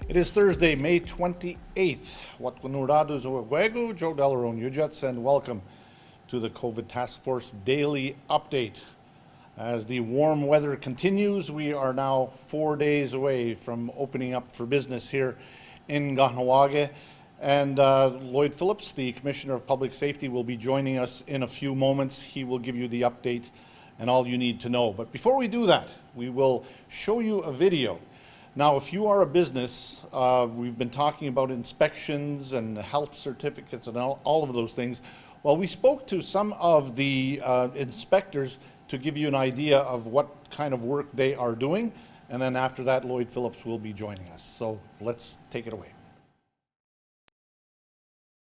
It is Thursday, May 28th. Watkunuradu Zuwegu, Joe Delaron Ujets, and welcome to the COVID Task Force Daily Update. As the warm weather continues, we are now 4 days away from opening up for business here in Kahnawake. And Lloyd Phillips, the Commissioner of Public Safety, will be joining us in a few moments. He will give you the update and all you need to know. But before we do that, we will show you a video. Now, if you are a business, we've been talking about inspections and health certificates and all of those things. Well, we spoke to some of the inspectors to give you an idea of what kind of work they are doing. And then after that, Lloyd Phillips will be joining us. So let's take it away.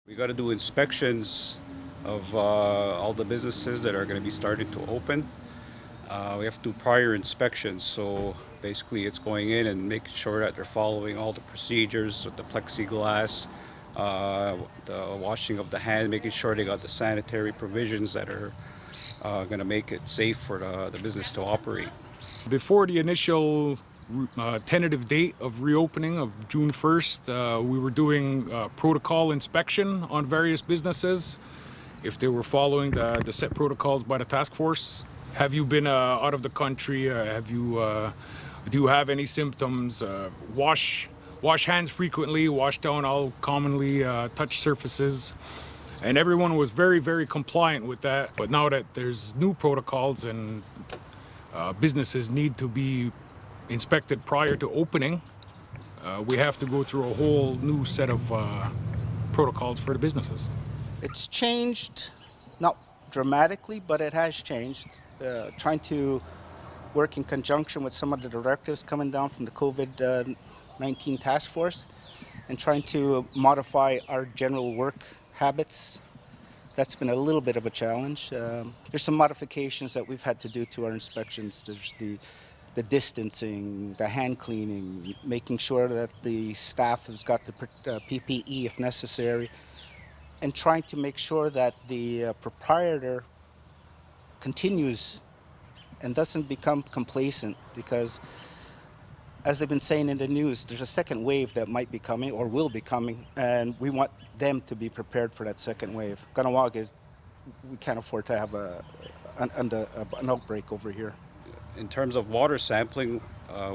We got to do inspections of all the businesses that are going to be starting to open. We have to do prior inspections, so basically it's going in and making sure that they're following all the procedures with the plexiglass, the washing of the hand, making sure they got the sanitary provisions that are going to make it safe for the business to operate. Before the initial tentative date of reopening of June 1st, we were doing protocol inspection on various businesses if they were following the set protocols by the task force. Have you been out of the country? Do you have any symptoms? Wash hands frequently, wash down all commonly touched surfaces. And everyone was very, very compliant with that. But now that there's new protocols and businesses need to be inspected prior to opening, we have to go through a whole new set of protocols for the businesses. It's changed, not dramatically, but it has changed. Trying to work in conjunction with some of the directives coming down from the COVID-19 task force and trying to modify our general work habits. That's been a little bit of a challenge. There's some modifications that we've had to do to our inspections. There's the distancing, the hand cleaning, making sure that the staff has got the PPE if necessary, and trying to make sure that the proprietor continues and doesn't become complacent, because as they've been saying in the news, there's a second wave that might be coming or will be coming, and we want them to be prepared for that second wave. Kahnawake, we can't afford to have an outbreak over here. In terms of water sampling,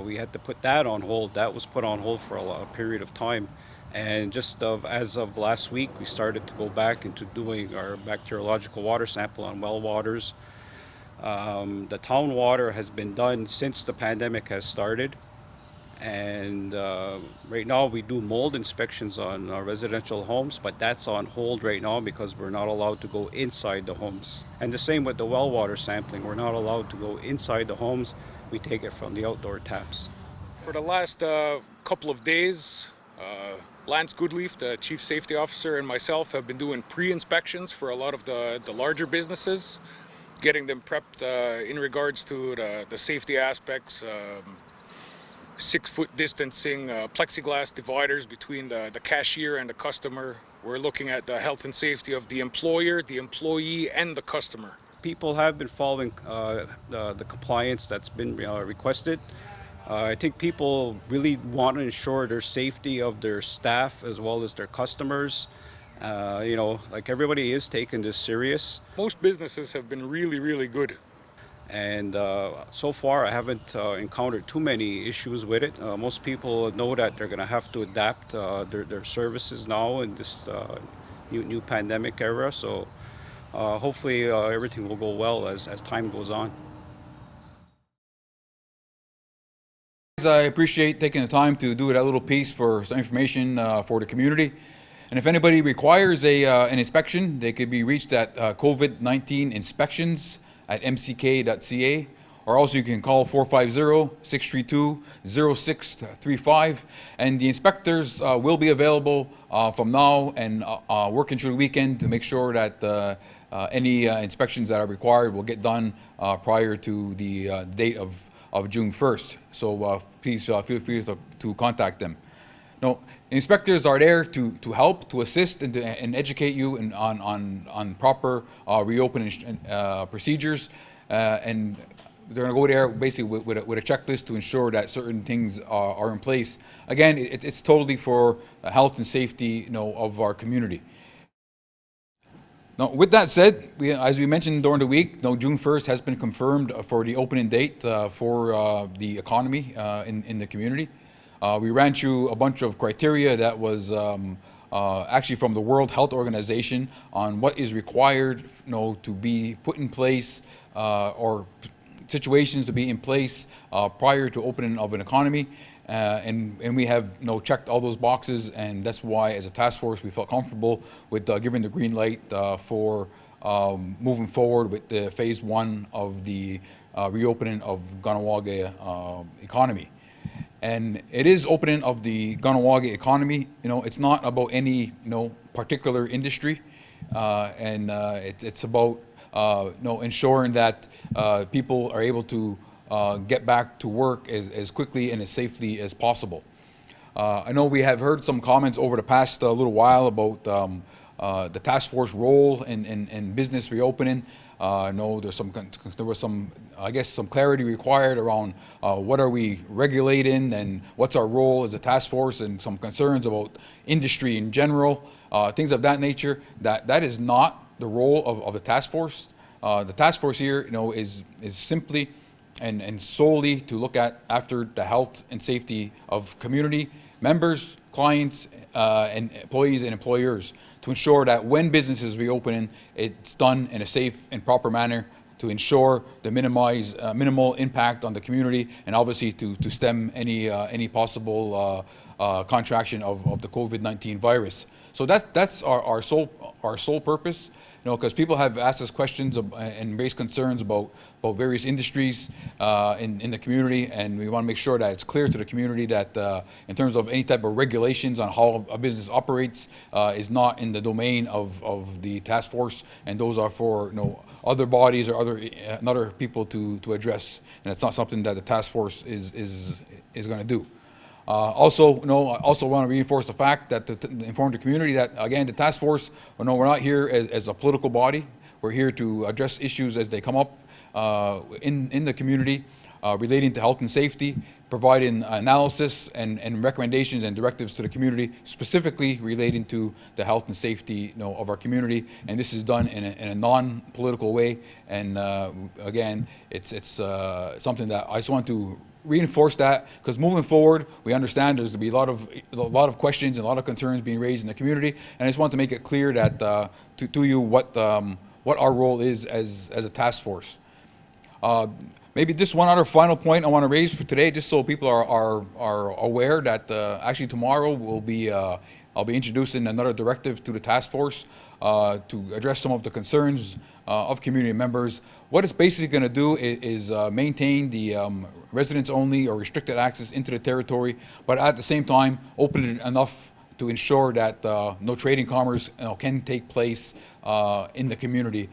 we had to put that on hold. That was put on hold for a period of time. And just as of last week, we started to go back into doing our bacteriological water sample on well waters. The town water has been done since the pandemic has started. And right now we do mold inspections on residential homes, but that's on hold right now because we're not allowed to go inside the homes. And the same with the well water sampling. We're not allowed to go inside the homes. We take it from the outdoor taps. For the last couple of days, Lance Goodleaf, the Chief Safety Officer, and myself have been doing pre-inspections for a lot of the larger businesses, getting them prepped in regards to the safety aspects, 6-foot distancing, plexiglass dividers between the cashier and the customer. We're looking at the health and safety of the employer, the employee, and the customer. People have been following the compliance that's been requested. I think people really want to ensure their safety of their staff as well as their customers. Like everybody is taking this serious. Most businesses have been really, really good. And so far I haven't encountered too many issues with it. Most people know that they're going to have to adapt their services now in this new pandemic era. So hopefully everything will go well as time goes on. I appreciate taking the time to do that little piece for some information for the community. And if anybody requires an inspection, they could be reached at COVID-19 inspections at mck.ca, or also you can call 450-632-0635. And the inspectors will be available from now and working through the weekend to make sure that any inspections that are required will get done prior to the date of June 1st. So please feel free to contact them. No, inspectors are there to help, to assist, and educate you on proper reopening procedures. And they're going to go there basically with a checklist to ensure that certain things are in place. Again, it's totally for the health and safety, of our community. Now, with that said, as we mentioned during the week, June 1st has been confirmed for the opening date for the economy in the community. We ran through a bunch of criteria that was actually from the World Health Organization on what is required, to be put in place or situations to be in place prior to opening of an economy. And we have checked all those boxes, and that's why as a task force we felt comfortable with giving the green light for moving forward with the phase 1 of the reopening of Kahnawake economy. And it is opening of the Kahnawake economy. It's not about any particular industry, and it's about ensuring that people are able to get back to work as quickly and as safely as possible. I know we have heard some comments over the past little while about the task force role in business reopening. I know there was some, I guess, some clarity required around what are we regulating and what's our role as a task force, and some concerns about industry in general, things of that nature. That is not the role of the task force. The task force here, is simply and solely to look after the health and safety of community members, clients, and employees and employers, to ensure that when businesses reopen, it's done in a safe and proper manner to ensure the minimal impact on the community, and obviously to stem any possible contraction of the COVID-19 virus. So that's our sole purpose. Because people have asked us questions and raised concerns about various industries in the community, and we want to make sure that it's clear to the community that in terms of any type of regulations on how a business operates is not in the domain of the task force, and those are for other bodies or other people to address, and it's not something that the task force is going to do. Also want to reinforce the fact that to inform the community that, again, the task force, we're not here as a political body. We're here to address issues as they come up in the community relating to health and safety, providing analysis and recommendations and directives to the community, specifically relating to the health and safety of our community. And this is done in a non-political way. And again, it's something that I just want to reinforce that, because moving forward, we understand there's to be a lot of questions and a lot of concerns being raised in the community, and I just want to make it clear that to you what our role is as a task force. Maybe just one other final point I want to raise for today, just so people are aware that actually tomorrow I'll be introducing another directive to the task force to address some of the concerns of community members. What it's basically going to do is maintain the residents-only or restricted access into the territory, but at the same time open it enough to ensure that no trading commerce can take place in the community.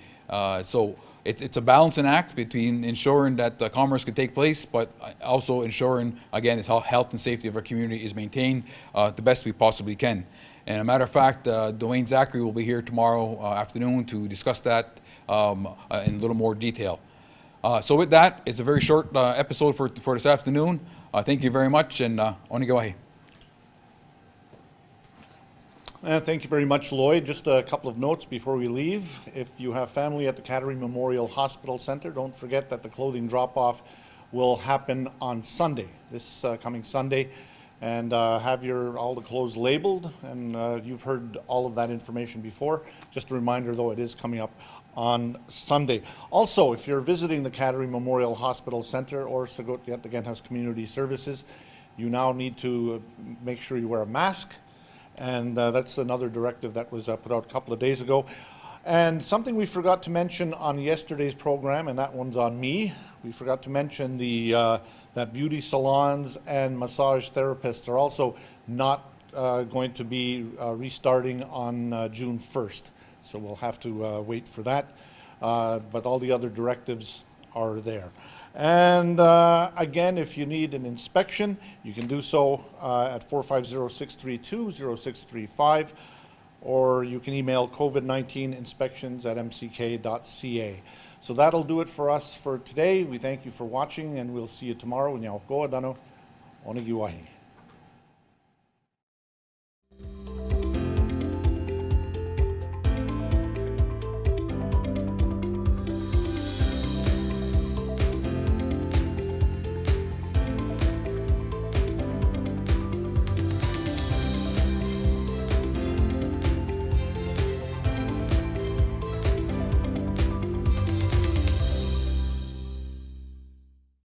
So it's a balancing act between ensuring that commerce can take place, but also ensuring, again, is how health and safety of our community is maintained the best we possibly can. And a matter of fact, Dwayne Zachary will be here tomorrow afternoon to discuss that in a little more detail. So with that, it's a very short episode for this afternoon. Thank you very much, and Kahnawake. Thank you very much, Lloyd. Just a couple of notes before we leave. If you have family at the Kahnawake Memorial Hospital Center, don't forget that the clothing drop-off will happen on Sunday, this coming Sunday. And have all the clothes labeled, and you've heard all of that information before. Just a reminder, though, it is coming up on Sunday. Also, if you're visiting the Kahnawake Memorial Hospital Center or Sagot yet again has community services, you now need to make sure you wear a mask, and that's another directive that was put out a couple of days ago. And something we forgot to mention on yesterday's program, and that one's on me, we forgot to mention that beauty salons and massage therapists are also not going to be restarting on June 1st. So we'll have to wait for that. But all the other directives are there. And again, if you need an inspection, you can do so at 450-632-0635, or you can email COVID-19 inspections@mck.ca. So that'll do it for us for today. We thank you for watching, and we'll see you tomorrow. Nyaukoa dano, onagiwahi.